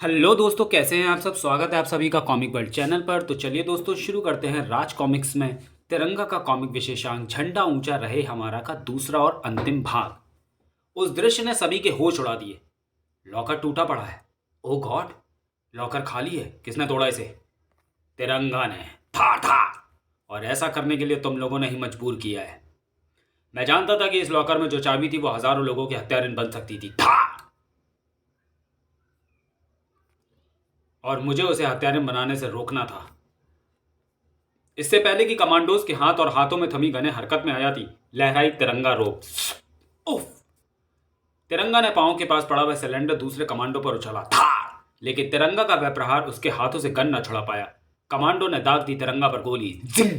Hello दोस्तों, कैसे हैं आप सब। स्वागत है आप सभी का कॉमिक वर्ल्ड चैनल पर। तो चलिए दोस्तों, शुरू करते हैं राज कॉमिक्स में तिरंगा का कॉमिक विशेषांक झंडा ऊंचा रहे हमारा का दूसरा और अंतिम भाग। उस दृश्य ने सभी के होश उड़ा दिए। लॉकर टूटा पड़ा है। ओ गॉड, लॉकर खाली है। किसने तोड़ा इसे? तिरंगा ने। था था। और ऐसा करने के लिए तुम लोगों ने ही मजबूर किया है। मैं जानता था कि इस लॉकर में जो चाबी थी वो हजारों लोगों के हत्यारे बन सकती थी। था। और मुझे उसे हत्यारे बनाने से रोकना था। इससे पहले कि कमांडोज के हाथ और हाथों में थमी गनें हरकत में आ जाती, लहराई तिरंगा रोक। उफ। तिरंगा ने पांव के पास पड़ा वह सिलेंडर दूसरे कमांडो पर उछाला था, लेकिन तिरंगा का वह प्रहार उसके हाथों से गन न छुड़ा पाया। कमांडो ने दाग दी तिरंगा पर गोली। जिम।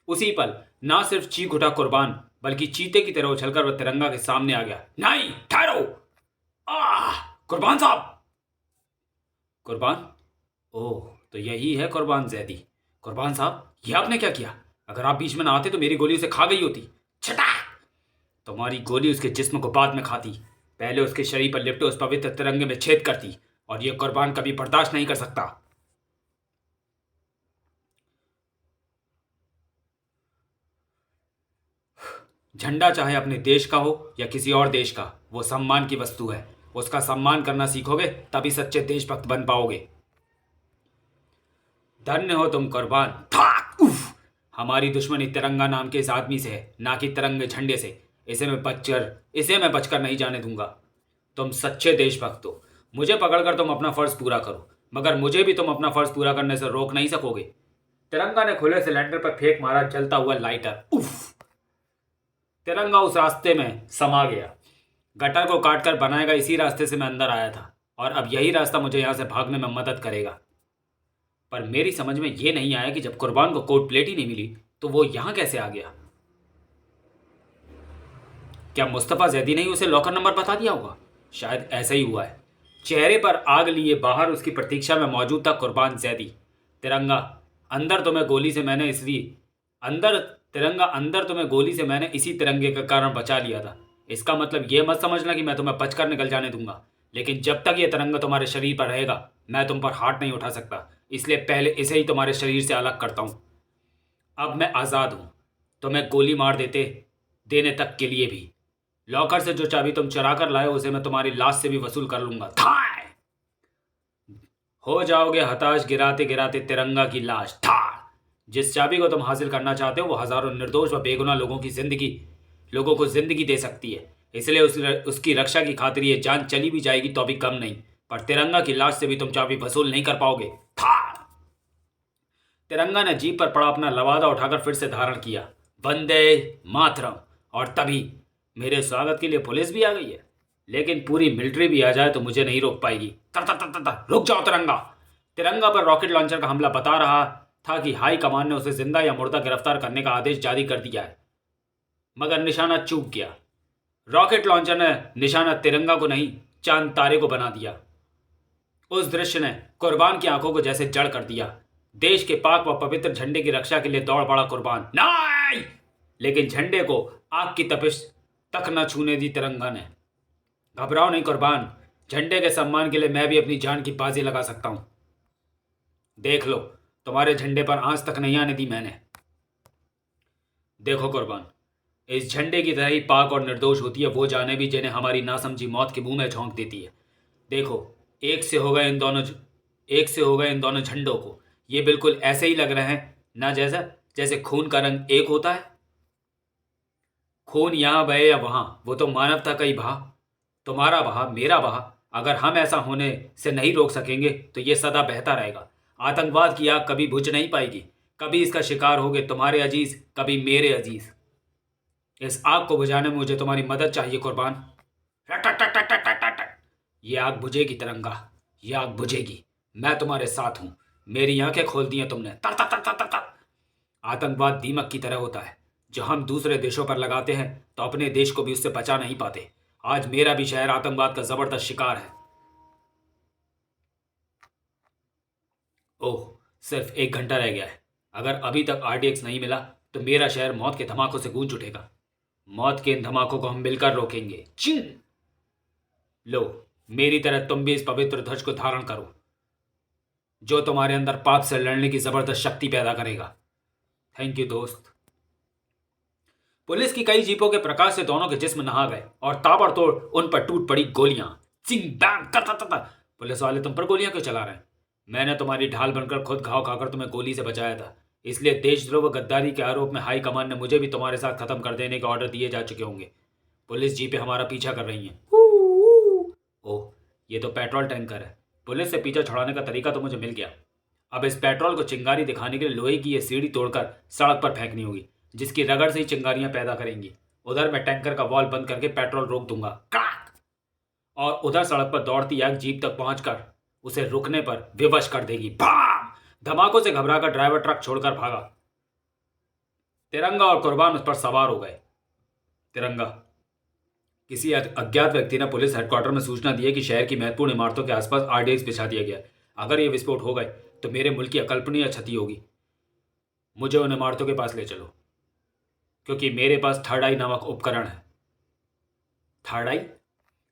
उसी पल ना सिर्फ चीख उठा कुर्बान, बल्कि चीते की तरह उछलकर वह तिरंगा के सामने आ गया। नहीं, ठहरो। आह, कुर्बान साहब। कुर्बान? ओह, तो यही है कुर्बान जैदी। कुर्बान साहब, ये आपने क्या किया? अगर आप बीच में ना आते तो मेरी गोली उसे खा गई होती। छटा। तुम्हारी गोली उसके जिस्म को बाद में खाती, पहले उसके शरीर पर लिपटे उस पवित्र तिरंगे में छेद करती, और ये कुर्बान कभी बर्दाश्त नहीं कर सकता। झंडा चाहे अपने देश का हो या किसी और देश का, वो सम्मान की वस्तु है। उसका सम्मान करना सीखोगे तभी सच्चे देशभक्त बन पाओगे। धन्य हो तुम कुर्बान। थाक उफ। हमारी दुश्मनी तिरंगा नाम के इस आदमी से है, ना कि तिरंगे झंडे से। इसे मैं बचकर नहीं जाने दूंगा। तुम सच्चे देशभक्त हो। मुझे पकड़कर तुम अपना फर्ज पूरा करो, मगर मुझे भी तुम अपना फर्ज पूरा करने से रोक नहीं सकोगे। तिरंगा ने खुले सिलेंडर पर फेंक मारा जलता हुआ लाइटर। उफ। तिरंगा उस रास्ते में समा गया। गटर को काटकर बनाया गया इसी रास्ते से मैं अंदर आया था, और अब यही रास्ता मुझे यहां से भागने में मदद करेगा। पर मेरी समझ में यह नहीं आया कि जब कुर्बान को कोट प्लेट ही नहीं मिली तो वो यहां कैसे आ गया। क्या मुस्तफ़ा जैदी ने ही उसे लॉकर नंबर बता दिया होगा? शायद ऐसा ही हुआ है। चेहरे पर आग लिए बाहर उसकी प्रतीक्षा में मौजूद था कुर्बान जैदी। तिरंगा अंदर तुम्हें गोली से मैंने इसलिए अंदर तिरंगा अंदर तुम्हें गोली से मैंने इसी तिरंगे के कारण बचा लिया था। इसका मतलब ये मत समझना कि मैं तुम्हें बचकर निकल जाने दूंगा, लेकिन जब तक ये तिरंगा तुम्हारे शरीर पर रहेगा मैं तुम पर हाथ नहीं उठा सकता। इसलिए पहले इसे ही तुम्हारे शरीर से अलग करता हूं। अब मैं आज़ाद हूं, तुम्हें गोली मार देने तक के लिए भी। लॉकर से जो चाबी तुम चुरा कर लाए उसे मैं तुम्हारी लाश से भी वसूल कर लूंगा। थाय। हो जाओगे हताश गिराते गिराते तिरंगा की लाश। था। जिस चाबी को तुम हासिल करना चाहते हो वो हजारों निर्दोष व बेगुनाह लोगों को जिंदगी दे सकती है। इसलिए उसकी रक्षा की खातिर ये जान चली भी जाएगी तो भी कम नहीं। पर तिरंगा की लाश से भी तुम चाबी वसूल नहीं कर पाओगे। था। तिरंगा ने जीप पर पड़ा अपना लवादा उठाकर फिर से धारण किया। वंदे मातरम। और तभी मेरे स्वागत के लिए पुलिस भी आ गई है, लेकिन पूरी मिलिट्री भी आ जाए तो मुझे नहीं रोक पाएगी। तर तर तर तर तर, रुक जाओ तिरंगा। तिरंगा पर रॉकेट लॉन्चर का हमला बता रहा था कि हाई कमान ने उसे जिंदा या मुर्दा गिरफ्तार करने का आदेश जारी कर दिया है, मगर निशाना चूक गया। रॉकेट लॉन्चर ने निशाना तिरंगा को नहीं, चांद तारे को बना दिया। उस दृश्य ने कुर्बान की आंखों को जैसे जड़ कर दिया। देश के पाक व पवित्र झंडे की रक्षा के लिए दौड़ पड़ा कुर्बान। नहीं, लेकिन झंडे को आग की तपिश तक न छूने दी तिरंगा ने। घबराओ नहीं कुर्बान, झंडे के सम्मान के लिए मैं भी अपनी जान की बाजी लगा सकता हूं। देख लो, तुम्हारे झंडे पर आंच तक नहीं आने दी मैंने। देखो कुर्बान, इस झंडे की तरह ही पाक और निर्दोष होती है वो जाने भी जिन्हें हमारी नासमझी मौत के मुंह में झोंक देती है। देखो, एक से हो गए इन दोनों एक से हो गए इन दोनों झंडों को। ये बिल्कुल ऐसे ही लग रहे हैं ना, जैसा जैसे खून का रंग एक होता है। खून यहाँ बहे या वहां, वो तो मानवता का ही बहा। तुम्हारा बहा, मेरा बहा। अगर हम ऐसा होने से नहीं रोक सकेंगे तो ये सदा बहता रहेगा। आतंकवाद की आग कभी बुझ नहीं पाएगी। कभी इसका शिकार होगे तुम्हारे अजीज, कभी मेरे अजीज। इस आग को बुझाने में मुझे तुम्हारी मदद चाहिए कुर्बान। टक टक टक टक टक टक टक। ये आग बुझेगी तिरंगा, ये आग बुझेगी। मैं तुम्हारे साथ हूं। मेरी आंखें खोल दी हैं तुमने। तर तर तर तर तर तर। आतंकवाद दीमक की तरह होता है, जो हम दूसरे देशों पर लगाते हैं तो अपने देश को भी उससे बचा नहीं पाते। आज मेरा भी शहर आतंकवाद का जबरदस्त शिकार है। ओह, सिर्फ 1 घंटा रह गया है। अगर अभी तक आरडीएक्स नहीं मिला तो मेरा शहर मौत के धमाकों से गूंज उठेगा। मौत के इन धमाकों को हम मिलकर रोकेंगे। चिंग। लो, मेरी तरह तुम भी इस पवित्र ध्वज को धारण करो, जो तुम्हारे अंदर पाप से लड़ने की जबरदस्त शक्ति पैदा करेगा। थैंक यू दोस्त। पुलिस की कई जीपों के प्रकाश से दोनों के जिस्म नहा गए और ताबड़तोड़ उन पर टूट पड़ी गोलियां। चिंग बैंग ता ता ता ता। पुलिस वाले तुम पर गोलियां क्यों चला रहे हैं? मैंने तुम्हारी ढाल बनकर खुद घाव खाकर तुम्हें गोली से बचाया था, इसलिए देशद्रोह व गद्दारी के आरोप में हाई कमान ने मुझे भी तुम्हारे साथ खत्म कर देने के ऑर्डर दिए जा चुके होंगे। पुलिस जीपें हमारा पीछा कर रही हैं। ओह, ये तो पेट्रोल टैंकर है। पुलिस से पीछा छुड़ाने का तरीका तो मुझे मिल गया। अब इस पेट्रोल को चिंगारी दिखाने के लिए लोहे की ये सीढ़ी तोड़कर सड़क पर फेंकनी होगी, जिसकी रगड़ से ही चिंगारियां पैदा करेंगी। उधर मैं टैंकर का वॉल्व बंद करके पेट्रोल रोक दूंगा, क्रैक! और उधर सड़क पर दौड़ती आग जीप तक पहुंचकर उसे रुकने पर विवश कर देगी। भाम! धमाकों से घबराकर ड्राइवर ट्रक छोड़कर भागा। तिरंगा और कुर्बान उस पर सवार हो गए। तिरंगा, किसी अज्ञात व्यक्ति ने पुलिस हेडक्वार्टर में सूचना दी है कि शहर की महत्वपूर्ण इमारतों के आसपास आरडीएक्स बिछा दिया गया है। अगर ये विस्फोट हो गए तो मेरे मुल्क की अकल्पनीय क्षति होगी। मुझे उन इमारतों के पास ले चलो, क्योंकि मेरे पास थर्ड आई नामक उपकरण है। थर्ड आई?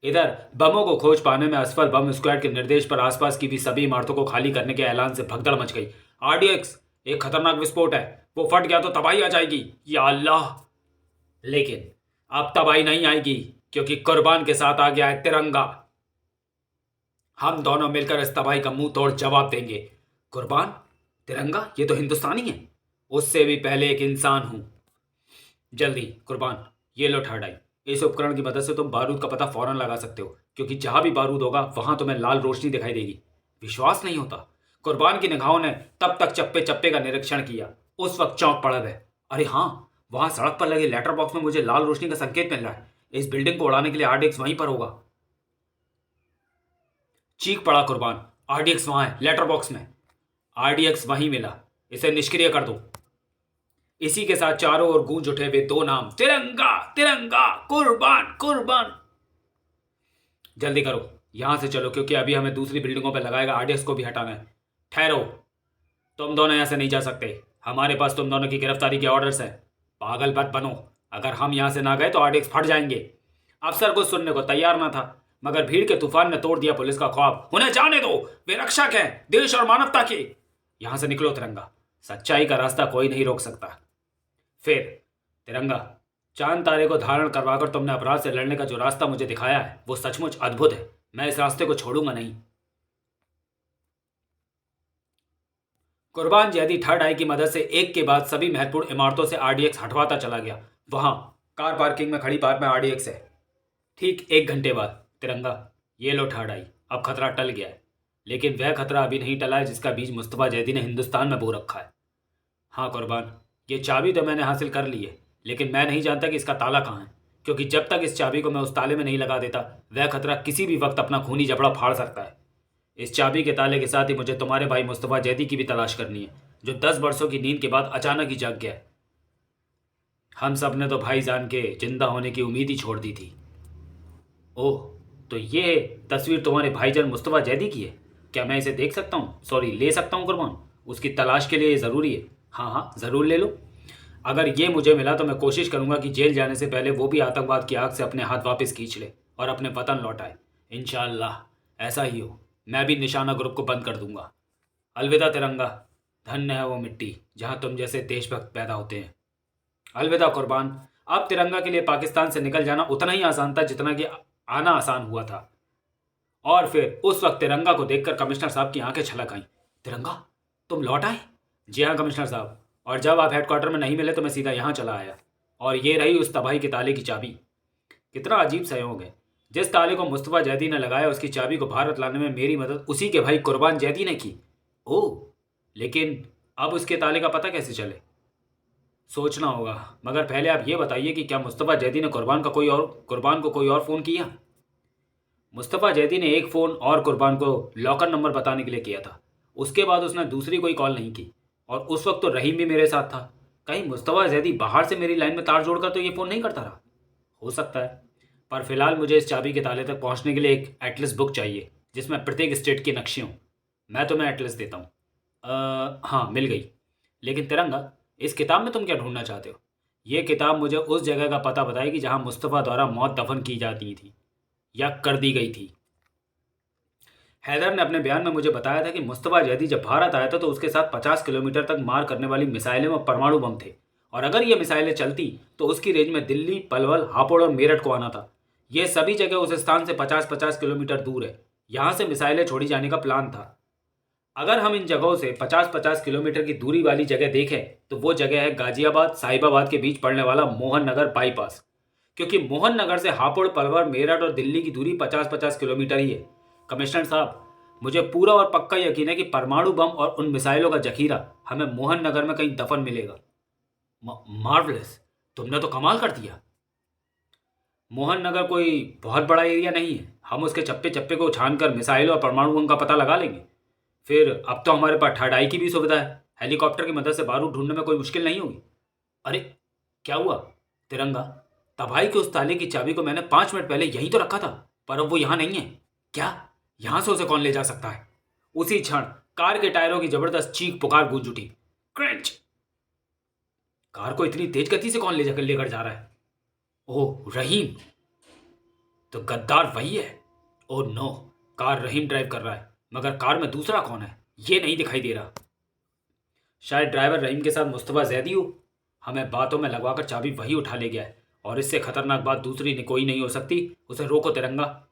इधर बमों को खोज पाने में असफल बम स्क्वाड के निर्देश पर आसपास की भी सभी इमारतों को खाली करने के ऐलान से भगदड़ मच गई। आरडीएक्स, एक खतरनाक विस्फोट है, वो फट गया तो तबाही आ जाएगी। या अल्लाह! लेकिन अब तबाही नहीं आएगी, क्योंकि कुर्बान के साथ आ गया है तिरंगा। हम दोनों मिलकर इस तबाही का मुंह तोड़ जवाब देंगे। कुर्बान? तिरंगा? ये तो हिंदुस्तानी है। उससे भी पहले एक इंसान हूं। जल्दी कुर्बान, ये लो थर्ड आई। इस उपकरण की मदद से तुम बारूद का पता फौरन लगा सकते हो, क्योंकि जहां भी बारूद होगा वहां तुम्हें लाल रोशनी दिखाई देगी। विश्वास नहीं होता? कुर्बान की निगाहों ने तब तक चप्पे चप्पे का निरीक्षण किया। उस वक्त चौंक पड़ा वह। अरे हाँ, वहां सड़क पर लगे लेटर बॉक्स में मुझे लाल रोशनी का संकेत मिल रहा है। इस बिल्डिंग को उड़ाने के लिए आरडीएक्स वहीं पर होगा। चीख पड़ा कुर्बान। आरडीएक्स वहां है, लेटर बॉक्स में। आरडीएक्स वहीं मिला, इसे निष्क्रिय कर दो। इसी के साथ चारों ओर गूंज उठे वे दो नाम, तिरंगा तिरंगा, कुर्बान कुर्बान। जल्दी करो, यहां से चलो, क्योंकि अभी हमें दूसरी बिल्डिंगों पर लगाएगा आरडीएक्स को भी हटाना है। ठहरो, तुम दोनों यहां से नहीं जा सकते। हमारे पास तुम दोनों की गिरफ्तारी के ऑर्डर्स हैं। पागल मत बनो, अगर हम यहां से ना गए तो आरडीएक्स फट जाएंगे। अफसर कुछ सुनने को तैयार ना था, मगर भीड़ के तूफान ने तोड़ दिया पुलिस का ख्वाब। उन्हें जाने दो, वे रक्षक हैं देश और मानवता के। यहां से निकलो तिरंगा, सच्चाई का रास्ता कोई नहीं रोक सकता। फिर तिरंगा, चांद तारे को धारण करवाकर तुमने अपराध से लड़ने का जो रास्ता मुझे दिखाया है वो सचमुच अद्भुत है। मैं इस रास्ते को छोड़ूंगा नहीं। कुर्बान जैदी थर्ड आई की मदद से एक के बाद सभी महत्वपूर्ण इमारतों से आरडीएक्स हटवाता चला गया। वहां कार पार्किंग में खड़ी कार में आरडीएक्स है। ठीक 1 घंटे बाद, तिरंगा, ये लो थर्ड आई। अब खतरा टल गया है, लेकिन वह खतरा अभी नहीं टला है जिसका बीज मुस्तफा जैदी ने हिंदुस्तान में बो रखा है। हाँ कुर्बान, ये चाबी तो मैंने हासिल कर ली है, लेकिन मैं नहीं जानता कि इसका ताला कहाँ है, क्योंकि जब तक इस चाबी को मैं उस ताले में नहीं लगा देता वह खतरा किसी भी वक्त अपना खूनी जबड़ा फाड़ सकता है। इस चाबी के ताले के साथ ही मुझे तुम्हारे भाई मुस्तफा जैदी की भी तलाश करनी है, जो 10 वर्षों की नींद के बाद अचानक ही जाग गया है। हम सब ने तो भाईजान के जिंदा होने की उम्मीद ही छोड़ दी थी। ओह, तो ये तस्वीर तुम्हारे भाईजान मुस्तफा जैदी की है? क्या मैं इसे देख सकता हूँ, सॉरी ले सकता हूँ कुर्बान? उसकी तलाश के लिए ये ज़रूरी है। हाँ हाँ, ज़रूर ले लो। अगर ये मुझे मिला तो मैं कोशिश करूँगा कि जेल जाने से पहले वो भी आतंकवाद की आग से अपने हाथ वापस खींच ले और अपने वतन लौटाए। इंशाअल्लाह ऐसा ही हो। मैं भी निशाना ग्रुप को बंद कर दूंगा। अलविदा तिरंगा, धन्य है वो मिट्टी जहाँ तुम जैसे देशभक्त पैदा होते हैं। अलविदा कुर्बान। अब तिरंगा के लिए पाकिस्तान से निकल जाना उतना ही आसान था जितना कि आना आसान हुआ था। और फिर उस वक्त तिरंगा को देखकर कमिश्नर साहब की आंखें छलक आईं। तिरंगा, तुम लौट आए? जी हाँ कमिश्नर साहब, और जब आप हेडक्वार्टर में नहीं मिले तो मैं सीधा यहाँ चला आया, और ये रही उस तबाही के ताले की चाबी। कितना अजीब संयोग है, जिस ताले को मुस्तफा जैदी ने लगाया उसकी चाबी को भारत लाने में मेरी मदद उसी के भाई कुर्बान जैदी ने की। ओह, लेकिन अब उसके ताले का पता कैसे चले? सोचना होगा, मगर पहले आप ये बताइए कि क्या मुस्तफा जैदी ने कुर्बान को कोई और फ़ोन किया? मुस्तफ़ा जैदी ने एक फ़ोन और कुर्बान को लॉकर नंबर बताने के लिए किया था। उसके बाद उसने दूसरी कोई कॉल नहीं की, और उस वक्त तो रहीम भी मेरे साथ था। कहीं मुस्तफ़ा जैदी बाहर से मेरी लाइन में तार जोड़कर तो ये फ़ोन नहीं करता रहा? हो सकता है, पर फिलहाल मुझे इस चाबी के ताले तक पहुंचने के लिए एक एटलस बुक चाहिए जिसमें प्रत्येक स्टेट की नक्शे हों। मैं तुम्हें एटलस देता हूँ। हाँ, मिल गई। लेकिन तिरंगा, इस किताब में तुम क्या ढूंढना चाहते हो? ये किताब मुझे उस जगह का पता बताएगी जहाँ मुस्तफ़ा द्वारा मौत दफन की जाती थी या कर दी गई थी। हैदर ने अपने बयान में मुझे बताया था कि मुस्तफा जैदी जब भारत आया था तो उसके साथ 50 किलोमीटर तक मार करने वाली मिसाइलें व परमाणु बम थे, और अगर ये मिसाइलें चलती तो उसकी रेंज में दिल्ली, पलवल, हापुड़ और मेरठ को आना था। ये सभी जगह उस स्थान से 50-50 किलोमीटर दूर है। यहाँ से मिसाइलें छोड़ी जाने का प्लान था। अगर हम इन जगहों से 50-50 किलोमीटर की दूरी वाली जगह देखें तो वो जगह है गाजियाबाद साहिबाबाद के बीच पड़ने वाला मोहन नगर बाईपास, क्योंकि मोहन नगर से हापुड़, पलवल, मेरठ और दिल्ली की दूरी 50-50 किलोमीटर ही है। कमिश्नर साहब, मुझे पूरा और पक्का यकीन है कि परमाणु बम और उन मिसाइलों का जखीरा हमें मोहन नगर में कहीं दफन मिलेगा। मार्वलस, तुमने तो कमाल कर दिया। मोहन नगर कोई बहुत बड़ा एरिया नहीं है। हम उसके चप्पे चप्पे को छानकर मिसाइल और परमाणु बम का पता लगा लेंगे। फिर अब तो हमारे पास ठंडाई की भी सुविधा है। हेलीकॉप्टर की मदद से बारूद ढूंढने में कोई मुश्किल नहीं होगी। अरे क्या हुआ? तिरंगा, तबाही के उस ताले की चाबी को मैंने 5 मिनट पहले यहीं तो रखा था, पर अब वो यहाँ नहीं है। क्या? यहां से उसे कौन ले जा सकता है? उसी क्षण कार के टायरों की जबरदस्त चीख पुकार गूंज उठी। क्रंच! कार को इतनी तेज गति से कौन ले जाकर लेकर जा रहा है? ओह, रहीम! तो गद्दार वही है। ओह नो, कार रहीम ड्राइव कर रहा है, मगर कार में दूसरा कौन है ये नहीं दिखाई दे रहा। शायद ड्राइवर रहीम के साथ मुस्तफा जैदी हो। हमें बातों में लगवाकर चाबी वही उठा ले गया है, और इससे खतरनाक बात दूसरी कोई नहीं हो सकती। उसे रोको तिरंगा।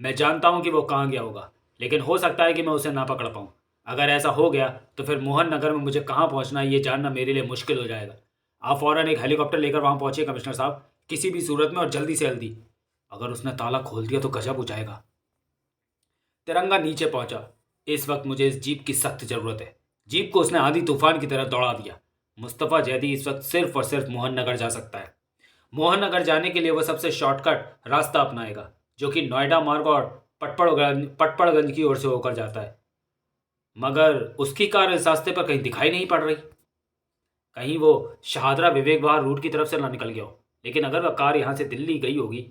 मैं जानता हूं कि वो कहाँ गया होगा, लेकिन हो सकता है कि मैं उसे ना पकड़ पाऊं। अगर ऐसा हो गया तो फिर मोहन नगर में मुझे कहाँ पहुंचना है ये जानना मेरे लिए मुश्किल हो जाएगा। आप फौरन एक हेलीकॉप्टर लेकर वहां पहुंचिए कमिश्नर साहब, किसी भी सूरत में, और जल्दी से जल्दी। अगर उसने ताला खोल दिया तो गजब हो जाएगा। तिरंगा नीचे पहुंचा। इस वक्त मुझे इस जीप की सख्त जरूरत है। जीप को उसने आंधी तूफान की तरह दौड़ा दिया। मुस्तफा जैदी इस वक्त सिर्फ और सिर्फ मोहन नगर जा सकता है। मोहन नगर जाने के लिए वह सबसे शॉर्टकट रास्ता अपनाएगा, जो कि नोएडा मार्ग और पटपड़गंज की ओर से होकर जाता है। मगर उसकी कार इस रास्ते पर कहीं दिखाई नहीं पड़ रही। कहीं वो शहादरा विवेक विहार रूट की तरफ से ना निकल गया हो। लेकिन अगर वह कार यहाँ से दिल्ली गई होगी,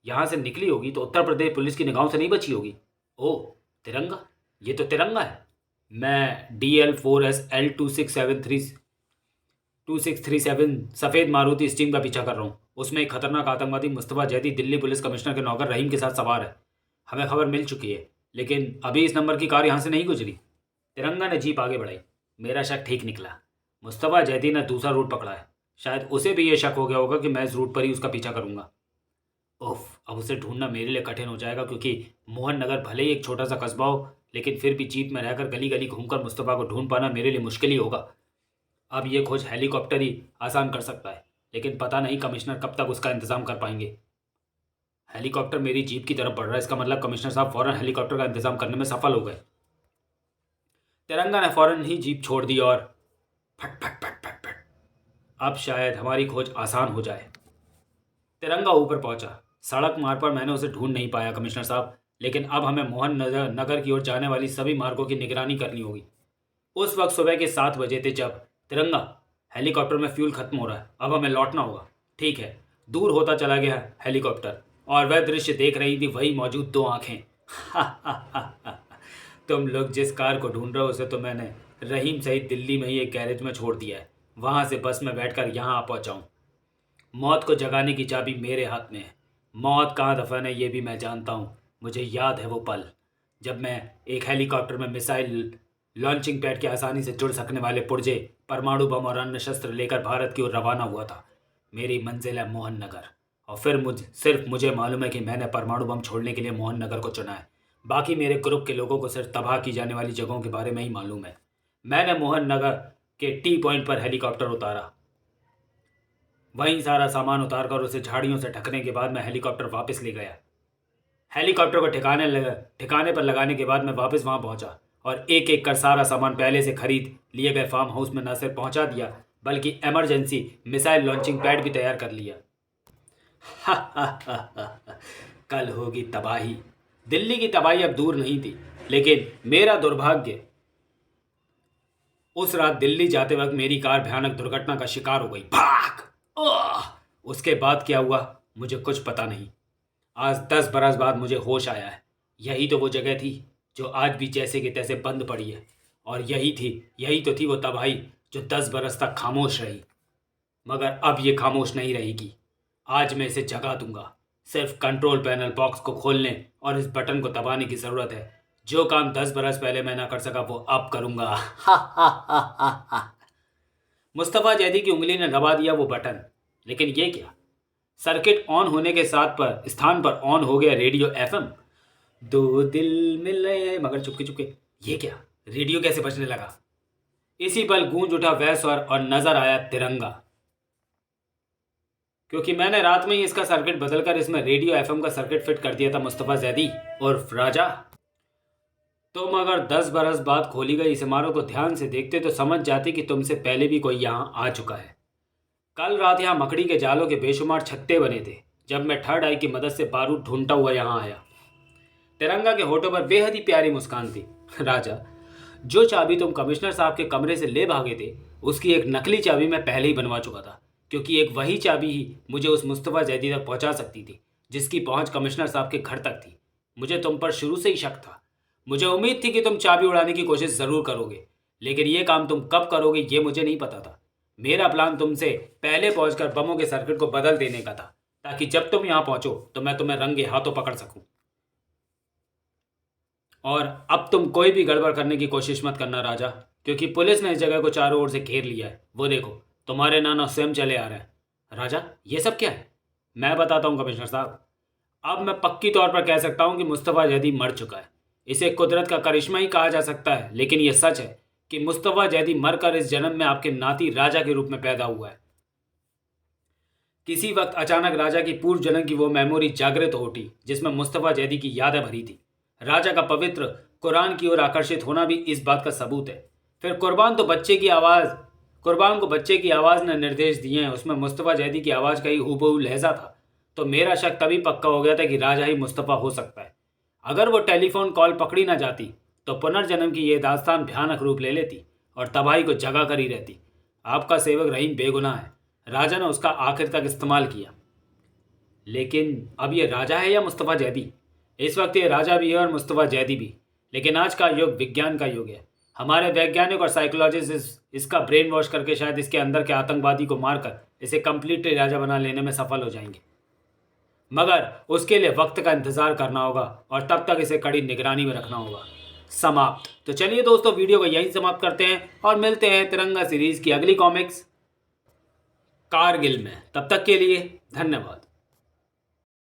यहाँ से निकली होगी, तो उत्तर प्रदेश पुलिस की निगाहों से नहीं बची होगी। ओह तिरंगा, ये तो तिरंगा है। मैं DL4SL 2637 सफ़ेद मारुति स्टीम का पीछा कर रहा हूँ। उसमें एक खतरनाक आतंकवादी मुस्तफा जैदी दिल्ली पुलिस कमिश्नर के नौकर रहीम के साथ सवार है। हमें खबर मिल चुकी है, लेकिन अभी इस नंबर की कार यहाँ से नहीं गुजरी। तिरंगा ने जीप आगे बढ़ाई। मेरा शक ठीक निकला। मुस्तफा जैदी ने दूसरा रूट पकड़ा है। शायद उसे भी ये शक हो गया होगा कि मैं इस रूट पर ही उसका पीछा करूंगा। उफ, अब उसे ढूंढना मेरे लिए कठिन हो जाएगा, क्योंकि मोहन नगर भले ही एक छोटा सा कस्बा हो, लेकिन फिर भी जीप में रहकर गली गली घूमकर मुस्तफ़ा को ढूंढ पाना मेरे लिए मुश्किल ही होगा। अब ये खोज हेलीकॉप्टर ही आसान कर सकता है, लेकिन पता नहीं कमिश्नर कब तक उसका इंतज़ाम कर पाएंगे। हेलीकॉप्टर मेरी जीप की तरफ बढ़ रहा है। इसका मतलब कमिश्नर साहब फ़ौरन हेलीकॉप्टर का इंतज़ाम करने में सफल हो गए। तिरंगा ने फ़ौरन ही जीप छोड़ दी और फट फट फट फट फट। अब शायद हमारी खोज आसान हो जाए। तिरंगा ऊपर पहुंचा। सड़क मार्ग पर मैंने उसे ढूंढ नहीं पाया कमिश्नर साहब, लेकिन अब हमें मोहन नगर की ओर जाने वाली सभी मार्गों की निगरानी करनी होगी। उस वक्त सुबह के 7 बजे थे जब तिरंगा, हेलीकॉप्टर में फ्यूल खत्म हो रहा है, अब हमें लौटना होगा। ठीक है। दूर होता चला गया हेलीकॉप्टर, और वह दृश्य देख रही थी वही मौजूद 2 आंखें। तुम लोग जिस कार को ढूंढ रहे हो उसे तो मैंने रहीम सहित दिल्ली में ही एक गैरेज में छोड़ दिया है। वहां से बस में बैठकर यहाँ आ पहुंचा हूँ। मौत को जगाने की चाबी मेरे हाथ में है। मौत कहाँ दफन है ये भी मैं जानता हूँ। मुझे याद है वो पल जब मैं एक हेलीकॉप्टर में मिसाइल लॉन्चिंग पैड के आसानी से जुड़ सकने वाले पुर्जे, परमाणु बम और अन्य शस्त्र लेकर भारत की ओर रवाना हुआ था। मेरी मंजिल है मोहन नगर, और फिर सिर्फ मुझे मालूम है कि मैंने परमाणु बम छोड़ने के लिए मोहन नगर को चुना है। बाकी मेरे ग्रुप के लोगों को सिर्फ तबाह की जाने वाली जगहों के बारे में ही मालूम है। मैंने मोहन नगर के टी पॉइंट पर हेलीकॉप्टर उतारा। वहीं सारा सामान उतार कर उसे झाड़ियों से ढकने के बाद मैं हेलीकॉप्टर वापस ले गया। हेलीकॉप्टर को ठिकाने पर लगाने के बाद मैं वापस वहां पहुंचा और एक एक कर सारा सामान पहले से खरीद लिए गए फार्म हाउस में न सिर्फ पहुंचा दिया, बल्कि इमरजेंसी मिसाइल लॉन्चिंग पैड भी तैयार कर लिया। कल होगी तबाही। दिल्ली की तबाही अब दूर नहीं थी, लेकिन मेरा दुर्भाग्य, उस रात दिल्ली जाते वक्त मेरी कार भयानक दुर्घटना का शिकार हो गई। भाग! उसके बाद क्या हुआ मुझे कुछ पता नहीं। आज 10 बरस बाद मुझे होश आया है। यही तो वो जगह थी जो आज भी जैसे कि तैसे बंद पड़ी है, और यही तो थी वो तबाही जो 10 बरस तक खामोश रही। मगर अब ये खामोश नहीं रहेगी। आज मैं इसे जगा दूंगा। सिर्फ कंट्रोल पैनल बॉक्स को खोलने और इस बटन को दबाने की ज़रूरत है। जो काम 10 बरस पहले मैं ना कर सका वो अब करूँगा। हा हा हा हा हा। मुस्तफ़ा जैदी की उंगली ने दबा दिया वो बटन। लेकिन ये क्या? सर्किट ऑन होने के स्थान पर ऑन हो गया रेडियो एफएम। दो दिल मिले मगर चुपके चुपके। ये क्या? रेडियो कैसे बजने लगा? इसी पल गूंज उठा वह स्वर और नजर आया तिरंगा। क्योंकि मैंने रात में ही इसका सर्किट बदलकर इसमें रेडियो एफएम का सर्किट फिट कर दिया था मुस्तफ़ा जैदी और राजा। तुम अगर 10 बरस बाद खोली गई इस इमारत को ध्यान से देखते तो समझ जाते कि तुमसे पहले भी कोई यहाँ आ चुका है। कल रात यहाँ मकड़ी के जालों के बेशुमार छत्ते बने थे जब मैं थर्ड आई की मदद से बारूद ढूंढता हुआ यहाँ आया। तिरंगा के होठों पर बेहद ही प्यारी मुस्कान थी। राजा, जो चाबी तुम कमिश्नर साहब के कमरे से ले भागे थे उसकी एक नकली चाबी मैं पहले ही बनवा चुका था, क्योंकि एक वही चाबी ही मुझे उस मुस्तफ़ा जैदी तक पहुंचा सकती थी जिसकी पहुंच कमिश्नर साहब के घर तक थी। मुझे तुम पर शुरू से ही शक था। मुझे उम्मीद थी कि तुम चाबी उड़ाने की कोशिश ज़रूर करोगे, लेकिन ये काम तुम कब करोगे ये मुझे नहीं पता था। मेरा प्लान तुमसे पहले पहुंचकर बमों के सर्किट को बदल देने का था, ताकि जब तुम यहाँ पहुंचो तो मैं तुम्हें रंगे हाथों पकड़ सकूं। और अब तुम कोई भी गड़बड़ करने की कोशिश मत करना राजा, क्योंकि पुलिस ने इस जगह को चारों ओर से घेर लिया है। वो देखो, तुम्हारे नाना स्वयं चले आ रहे हैं। राजा, ये सब क्या है? मैं बताता हूँ कमिश्नर साहब। अब मैं पक्की तौर पर कह सकता हूँ कि मुस्तफ़ा जैदी मर चुका है। इसे कुदरत का करिश्मा ही कहा जा सकता है, लेकिन यह सच है कि मुस्तफ़ा जैदी मरकर इस जन्म में आपके नाती राजा के रूप में पैदा हुआ है। किसी वक्त अचानक राजा की पूर्व जन्म की वो मेमोरी जागृत हो उठी जिसमें मुस्तफ़ा जैदी की यादें भरी थी। राजा का पवित्र कुरान की ओर आकर्षित होना भी इस बात का सबूत है। फिर कुर्बान को बच्चे की आवाज़ ने निर्देश दिए हैं, उसमें मुस्तफ़ा जैदी की आवाज़ का ही हूबहू लहजा था। तो मेरा शक तभी पक्का हो गया था कि राजा ही मुस्तफ़ा हो सकता है। अगर वो टेलीफोन कॉल पकड़ी ना जाती तो पुनर्जन्म की ये दास्तान भयानक रूप ले लेती और तबाही को जगा कर ही रहती। आपका सेवक रहीम बेगुनाह है। राजा ने उसका आखिर तक इस्तेमाल किया। लेकिन अब ये राजा है या मुस्तफ़ा जैदी? इस वक्त ये राजा भी है और मुस्तफ़ा जैदी भी। लेकिन आज का युग विज्ञान का युग है। हमारे वैज्ञानिक और साइकोलॉजिस्ट इसका ब्रेन वॉश करके शायद इसके अंदर के आतंकवादी को मारकर इसे कंप्लीटली राजा बना लेने में सफल हो जाएंगे, मगर उसके लिए वक्त का इंतज़ार करना होगा और तब तक इसे कड़ी निगरानी में रखना होगा। समाप्त। तो चलिए दोस्तों, वीडियो को यहीं समाप्त करते हैं और मिलते हैं तिरंगा सीरीज़ की अगली कॉमिक्स कारगिल में। तब तक के लिए धन्यवाद।